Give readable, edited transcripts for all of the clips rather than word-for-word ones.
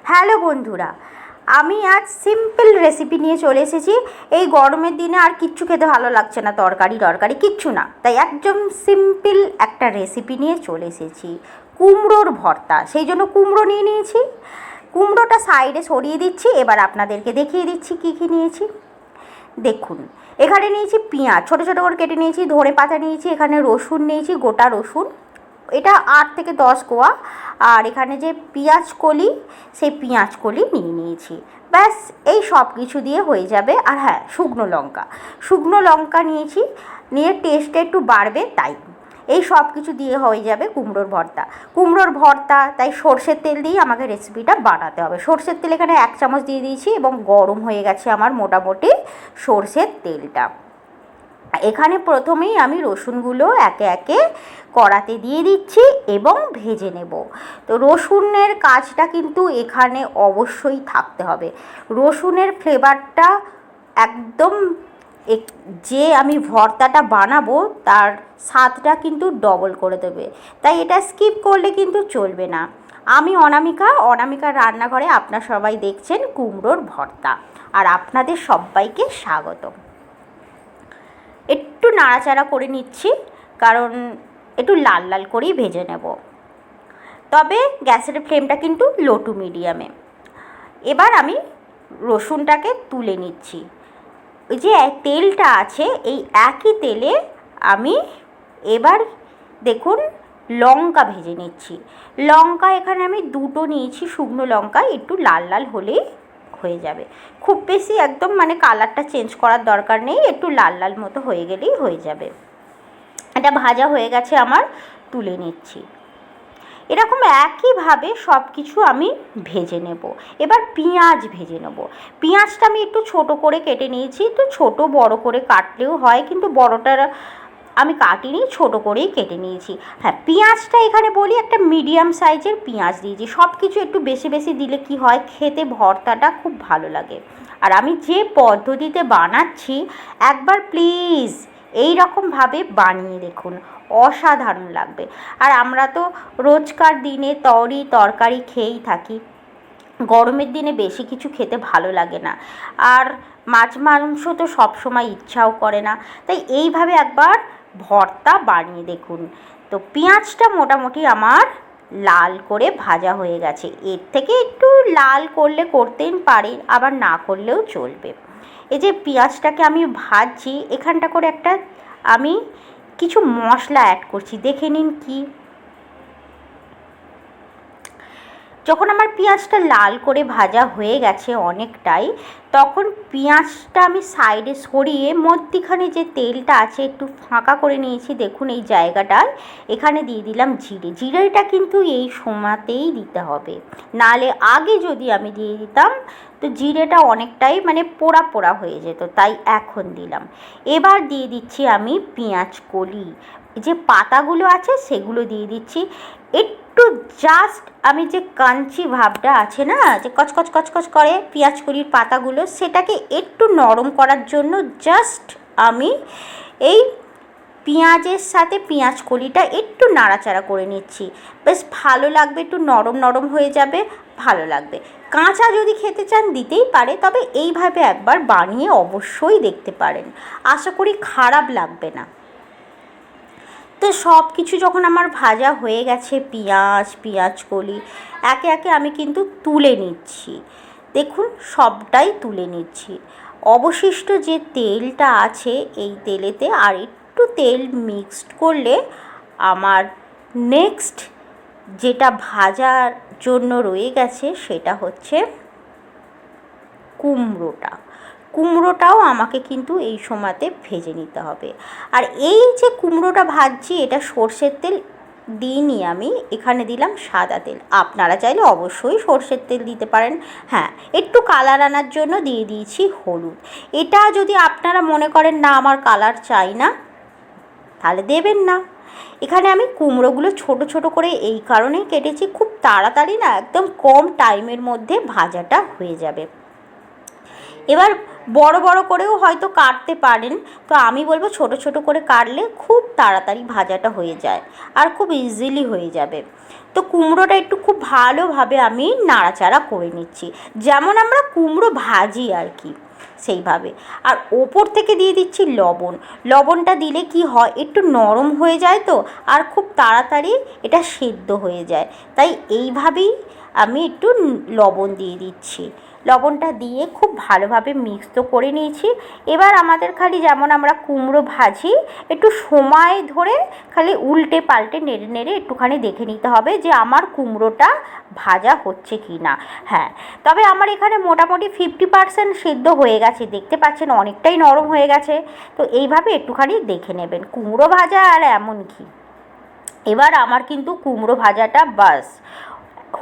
Hello বন্ধুরা, আমি আজ সিম্পল রেসিপি নিয়ে চলে এসেছি। এই গরমের দিনে আর কিচ্ছু খেতে ভালো লাগছে না, তরকারি কিচ্ছু না, তাই একদম সিম্পল একটা রেসিপি নিয়ে চলে এসেছি, কুমড়োর ভর্তা। সেই জন্য কুমড়ো নিয়ে নিয়েছি। কুমড়োটা সাইডে সরিয়ে দিচ্ছি। এবার আপনাদেরকে দেখিয়ে দিচ্ছি কী কী নিয়েছি। দেখুন, এখানে নিয়েছি পেঁয়াজ, ছোটো ছোটো করে কেটে নিয়েছি। ধনে পাতা নিয়েছি, এখানে রসুন নিয়েছি, গোটা রসুন, এটা 8 থেকে 10 কোয়া। আর এখানে যে পেঁয়াজ কলি, সেই পেঁয়াজ কলি নিয়ে নিয়েছি। ব্যাস, এই সব কিছু দিয়ে হয়ে যাবে। আর হ্যাঁ, শুকনো লঙ্কা নিয়েছি, নিয়ে টেস্টটা একটু বাড়বে, তাই এই সব কিছু দিয়ে হয়ে যাবে কুমড়োর ভর্তা। তাই সর্ষের তেল দিয়ে আমাকে রেসিপিটা বানাতে হবে। সর্ষের তেল এখানে 1 চামচ দিয়ে দিয়েছি এবং গরম হয়ে গেছে আমার মোটামুটি সর্ষের তেলটা। এখানে প্রথমেই আমি রসুনগুলো একে একে কড়াতে দিয়ে দিচ্ছি এবং ভেজে নেব। তো রসুনের কাজটা কিন্তু এখানে অবশ্যই থাকতে হবে। রসুনের ফ্লেভারটা একদম যে আমি ভর্তাটা বানাবো তার স্বাদটা কিন্তু ডবল করে দেবে, তাই এটা স্কিপ করলে কিন্তু চলবে না। আমি অনামিকার রান্নাঘরে আপনারা সবাই দেখছেন কুমড়োর ভর্তা, আর আপনাদের সবাইকে স্বাগত। একটু নাড়াচাড়া করে নিচ্ছি, কারণ একটু লাল লাল করেই ভেজে নেব, তবে গ্যাসের ফ্লেমটা কিন্তু লো টু মিডিয়ামে। এবার আমি রসুনটাকে তুলে নিচ্ছি। ওই যে তেলটা আছে, এই একই তেলে আমি এবার দেখুন লঙ্কা ভেজে নিচ্ছি। লঙ্কা এখানে আমি 2টো নিয়েছি, শুকনো লঙ্কা, একটু লাল লাল হলেই হয়ে যাবে। খুব বেশি একদম মানে কালারটা চেঞ্জ করার দরকার নেই, একটু লাল লাল মতো হয়ে গেলেই হয়ে যাবে। এটা ভাজা হয়ে গেছে আমার, তুলে নিচ্ছি। এরকম একইভাবে সব কিছু আমি ভেজে নেব। এবার পেঁয়াজ ভেজে নেব। পেঁয়াজটা আমি একটু ছোট করে কেটে নিয়েছি। তো ছোট বড় করে কাটলেও হয়, কিন্তু বড়টার আমি কাটিনি, ছোট করেই কেটে নিয়েছি। হ্যাঁ, পেঁয়াজটা এখানে বলি একটা মিডিয়াম সাইজের পেঁয়াজ দিয়েছি। সব কিছু একটু বেশি বেশি দিলে কি হয়, খেতে ভর্তাটা খুব ভালো লাগে। আর আমি যে পদ্ধতিতে বানাচ্ছি, একবার প্লিজ এই রকমভাবে বানিয়ে দেখুন, অসাধারণ লাগবে। আর আমরা তো রোজকার দিনে তরকারি খেয়েই থাকি, গরমের দিনে বেশি কিছু খেতে ভালো লাগে না, আর মাছ মাংস তো সবসময় ইচ্ছাও করে না, তাই এইভাবে একবার ভর্তা বানিয়ে দেখুন। তো পেঁয়াজটা মোটামুটি আমার লাল করে ভাজা হয়ে গেছে। এর থেকে একটু লাল করলে করতেই পারেন, আবার না করলেও চলবে। এই যে পেঁয়াজটাকে আমি ভাজছি, এখানটা করে একটা আমি কিছু মশলা অ্যাড করছি, দেখে নিন কি। যখন আমার পেঁয়াজটা লাল করে ভাজা হয়ে গেছে অনেকটাই, তখন পেঁয়াজটা আমি সাইডে সরিয়ে মধ্যিখানে যে তেলটা আছে একটু ফাঁকা করে নিয়েছি, দেখুন এই জায়গাটায়। এখানে দিয়ে দিলাম জিরেটা কিন্তু এই সময়তেই দিতে হবে, নালে আগে যদি আমি দিয়ে দিতাম তো জিরেটা অনেকটাই মানে পোড়া পোড়া হয়ে যেত, তাই এখন দিলাম। এবার দিয়ে দিচ্ছি আমি পেঁয়াজ কলি, যে পাতাগুলো আছে সেগুলো দিয়ে দিচ্ছি। একটু জাস্ট আমি যে কাঞ্চি ভাবটা আছে না, যে কচকচ কচকচ করে পেঁয়াজ কলির পাতাগুলো, সেটাকে একটু নরম করার জন্য জাস্ট আমি এই পেঁয়াজের সাথে পেঁয়াজ কলিটা একটু নাড়াচাড়া করে নিচ্ছি। বেশ ভালো লাগবে, একটু নরম নরম হয়ে যাবে, ভালো লাগবে। কাঁচা যদি খেতে চান দিতেই পারে, তবে এইভাবে একবার বানিয়ে অবশ্যই দেখতে পারেন, আশা করি খারাপ লাগবে না। তো সব কিছু যখন আমার ভাজা হয়ে গেছে, পেঁয়াজ কলি একে একে আমি কিন্তু তুলে নিচ্ছি। দেখুন সবটাই তুলে নিচ্ছি। অবশিষ্ট যে তেলটা আছে, এই তেলেতে আর একটু তেল মিক্সড করলে আমার নেক্সট যেটা ভাজার জন্য রয়ে গেছে সেটা হচ্ছে কুমড়োটাও আমাকে কিন্তু এই সময়তে ভেজে নিতে হবে। আর এই যে কুমড়োটা ভাজছি, এটা সর্ষের তেল দিইনি আমি, এখানে দিলাম সাদা তেল। আপনারা চাইলে অবশ্যই সর্ষের তেল দিতে পারেন। হ্যাঁ, একটু কালার আনার জন্য দিয়ে দিয়েছি হলুদ। এটা যদি আপনারা মনে করেন না আমার কালার চাই না, তাহলে দেবেন না। এখানে আমি কুমড়োগুলো ছোট ছোট করে এই কারণেই কেটেছি, খুব তাড়াতাড়ি না, একদম কম টাইমের মধ্যে ভাজাটা হয়ে যাবে। এবার বড় বড় করেও হয়তো কাটতে পারেন, তো আমি বলবো ছোট ছোট করে কাটলে খুব তাড়াতাড়ি ভাজাটা হয়ে যায় আর খুব ইজিলি হয়ে যাবে। তো কুমড়োটা একটু খুব ভালোভাবে আমি নাড়াচাড়া করে নিচ্ছি, যেমন আমরা কুমড়ো ভাজি আর কি সেইভাবে। আর ওপর থেকে দিয়ে দিচ্ছি লবণ। লবণটা দিলে কি হয়, একটু নরম হয়ে যায় তো, আর খুব তাড়াতাড়ি এটা সেদ্ধ হয়ে যায়। তাই এইভাবেই আমি একটু লবণ দিয়ে দিচ্ছি। লবণটা দিয়ে খুব ভালোভাবে মিক্স তো করে নিয়েছি। এবার আমাদের খালি যেমন আমরা কুমড়ো ভাজি একটু সময় ধরে খালি উল্টে পাল্টে নেড়ে নেড়ে একটুখানি দেখে নিতে হবে যে আমার কুমড়োটা ভাজা হচ্ছে কি না। হ্যাঁ, তবে আমার এখানে মোটামুটি 50% সিদ্ধ হয়ে গেছে, দেখতে পাচ্ছেন অনেকটাই নরম হয়ে গেছে। তো এইভাবে একটুখানি দেখে নেবেন কুমড়ো ভাজা আর এমন কি। এবার আমার কিন্তু কুমড়ো ভাজাটা বাস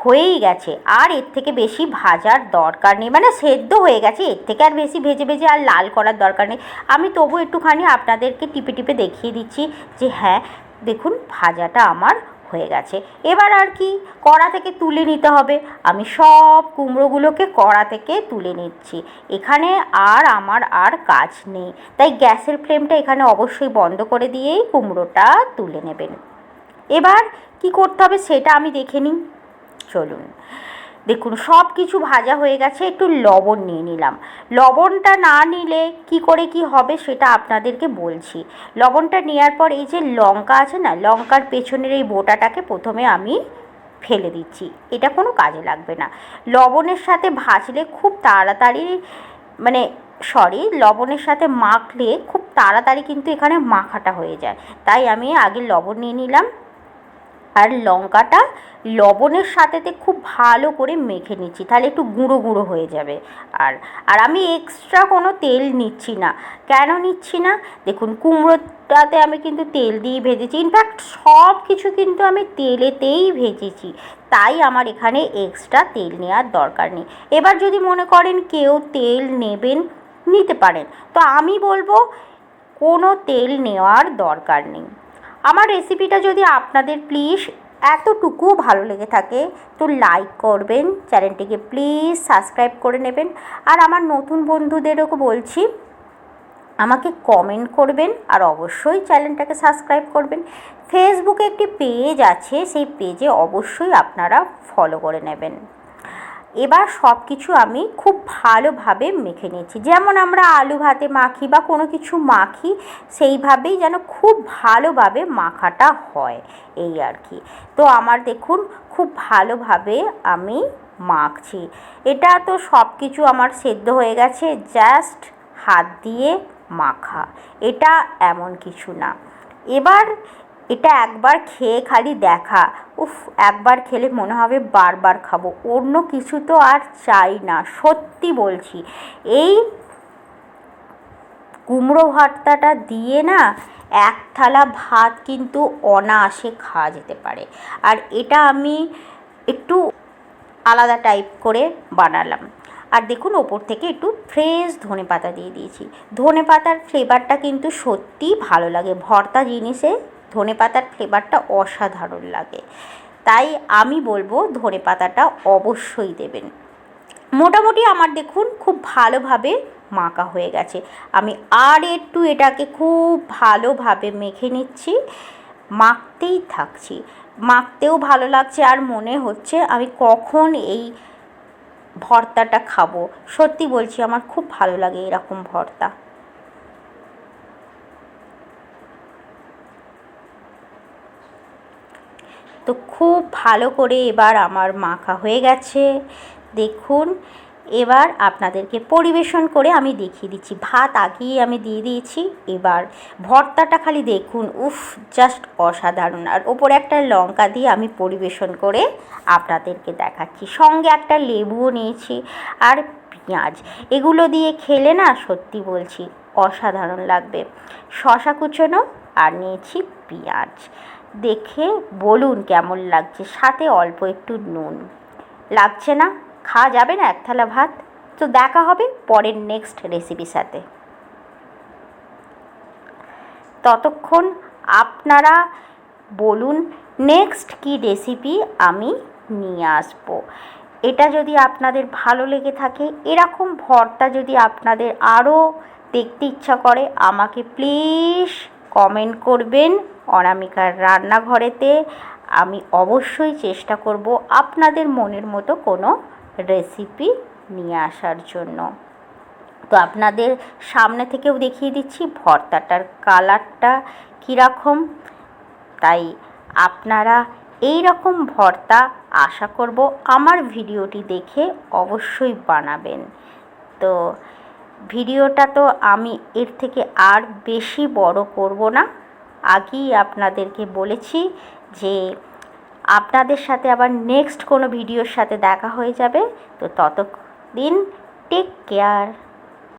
হয়েই গেছে, আর এর থেকে বেশি ভাজার দরকার নেই, মানে সেদ্ধ হয়ে গেছে, এর থেকে আর বেশি ভেজে ভেজে আর লাল করার দরকার নেই। আমি তবু একটুখানি আপনাদেরকে টিপে টিপে দেখিয়ে দিচ্ছি যে হ্যাঁ দেখুন ভাজাটা আমার হয়ে গেছে। এবার আর কি কড়া থেকে তুলে নিতে হবে। আমি সব কুমড়োগুলোকে কড়া থেকে তুলে নিচ্ছি, এখানে আর আমার আর কাজ নেই। তাই গ্যাসের ফ্লেমটা এখানে অবশ্যই বন্ধ করে দিয়েই কুমড়োটা তুলে নেবেন। এবার কি করতে হবে সেটা আমি দেখে নিই, চলুন। দেখুন সব কিছু ভাজা হয়ে গেছে, একটু লবণ নিয়ে নিলাম। লবণটা না নিলে কি করে কি হবে সেটা আপনাদেরকে বলছি। লবণটা নেওয়ার পর এই যে লঙ্কা আছে না, লঙ্কার পেছনের এই বোটাটাকে প্রথমে আমি ফেলে দিচ্ছি, এটা কোনো কাজে লাগবে না। লবণের সাথে ভাজলে খুব তাড়াতাড়ি লবণের সাথে মাখলে খুব তাড়াতাড়ি কিন্তু এখানে মাখাটা হয়ে যায়। তাই আমি আগে লবণ নিয়ে নিলাম, আর লঙ্কাটা লবণের সাথেতে খুব ভালো করে মেখে নিচ্ছি, তাহলে একটু গুঁড়ো গুঁড়ো হয়ে যাবে। আর আমি এক্সট্রা কোনো তেল নিচ্ছি না। কেন নিচ্ছি না, দেখুন কুমড়োটাতে আমি কিন্তু তেল দিয়ে ভেজেছি, ইনফ্যাক্ট সব কিছু কিন্তু আমি তেলেতেই ভেজেছি, তাই আমার এখানে এক্সট্রা তেল নেওয়ার দরকার নেই। এবার যদি মনে করেন কেউ তেল নেবেন, নিতে পারেন, তো আমি বলবো কোনো তেল নেওয়ার দরকার নেই। আমার রেসিপিটা যদি আপনাদের প্লিজ এতটুকুও ভালো লেগে থাকে তো লাইক করবেন, চ্যানেলটিকে প্লিজ সাবস্ক্রাইব করে নেবেন। আর আমার নতুন বন্ধুদেরও বলছি আমাকে কমেন্ট করবেন, আর অবশ্যই চ্যানেলটাকে সাবস্ক্রাইব করবেন। ফেসবুকে একটি পেজ আছে, সেই পেজে অবশ্যই আপনারা ফলো করে নেবেন। এবার সব কিছু আমি খুব ভালোভাবে মেখে নিয়েছি, যেমন আমরা আলু ভাতে মাখি বা কোনো কিছু মাখি সেইভাবেই যেন খুব ভালোভাবে মাখাটা হয়, এই আর কি। তো আমার দেখুন খুব ভালোভাবে আমি মাখছি। এটা তো সব কিছু আমার সেদ্ধ হয়ে গেছে, জাস্ট হাত দিয়ে মাখা, এটা এমন কিছু না। এবার এটা একবার খেয়ে খালি দেখা, উফ, একবার খেলে মনে হবে বারবার খাবো, অন্য কিছু তো আর চাই না, সত্যি বলছি। এই কুমড়ো ভর্তাটা দিয়ে না এক থালা ভাত কিন্তু অনায়াসে খাওয়া যেতে পারে। আর এটা আমি একটু আলাদা টাইপ করে বানালাম। আর দেখুন ওপর থেকে একটু ফ্রেশ ধনেপাতা দিয়ে দিয়েছি। ধনেপাতার ফ্লেভারটা কিন্তু সত্যিই ভালো লাগে, ভর্তা জিনিসে ধনেপাতার ফ্লেভারটা অসাধারণ লাগে, তাই আমি বলবো ধনেপাতাটা অবশ্যই দেবেন। মোটামুটি আমার দেখুন খুব ভালোভাবে মাখা হয়ে গেছে। আমি আর একটু এটাকে খুব ভালোভাবে মেখে নিচ্ছি, মাখতেই থাকছি, মাখতেও ভালো লাগছে, আর মনে হচ্ছে আমি কখন এই ভর্তাটা খাবো। সত্যি বলছি আমার খুব ভালো লাগে এরকম ভর্তা। তো খুব ভালো করে এবার আমার মাখা হয়ে গেছে, দেখুন। এবার আপনাদেরকে পরিবেশন করে আমি দেখিয়ে দিচ্ছি। ভাত আগেই আমি দিয়ে দিয়েছি, এবার ভর্তাটা খালি দেখুন, উফ, জাস্ট অসাধারণ। আর ওপরে একটা লঙ্কা দিয়ে আমি পরিবেশন করে আপনাদেরকে দেখাচ্ছি, সঙ্গে একটা লেবুও নিয়েছি আর পেঁয়াজ। এগুলো দিয়ে খেলে না সত্যি বলছি অসাধারণ লাগবে। শসা কুচোনো আর নিয়েছি পেঁয়াজ। দেখে বলুন কেমন লাগছে, সাথে অল্প একটু নুন। লাগছে না? খাওয়া যাবে না এক থালা ভাত? তো দেখা হবে পরের নেক্সট রেসিপির সাথে। ততক্ষণ আপনারা বলুন নেক্সট কি রেসিপি আমি নিয়ে আসবো। এটা যদি আপনাদের ভালো লেগে থাকে, এরকম ভর্তা যদি আপনাদের আরও দেখতে ইচ্ছা করে, আমাকে প্লিজ কমেন্ট করবেন অনামিকার রান্নাঘরেতে। আমি অবশ্যই চেষ্টা করব আপনাদের মনের মতো কোনো রেসিপি নিয়ে আসার জন্য। তো আপনাদের সামনে থেকেও দেখিয়ে দিচ্ছি ভর্তাটার কালারটা কীরকম। তাই আপনারা এই রকম ভর্তা আশা করব আমার ভিডিওটি দেখে অবশ্যই বানাবেন। তো ভিডিওটা তো আমি এর থেকে আর বেশি বড় করব না। আগেই আপনাদেরকে বলেছি যে আপনাদের সাথে আবার নেক্সট কোনো ভিডিওর সাথে দেখা হয়ে যাবে। তো ততদিন টেক কেয়ার।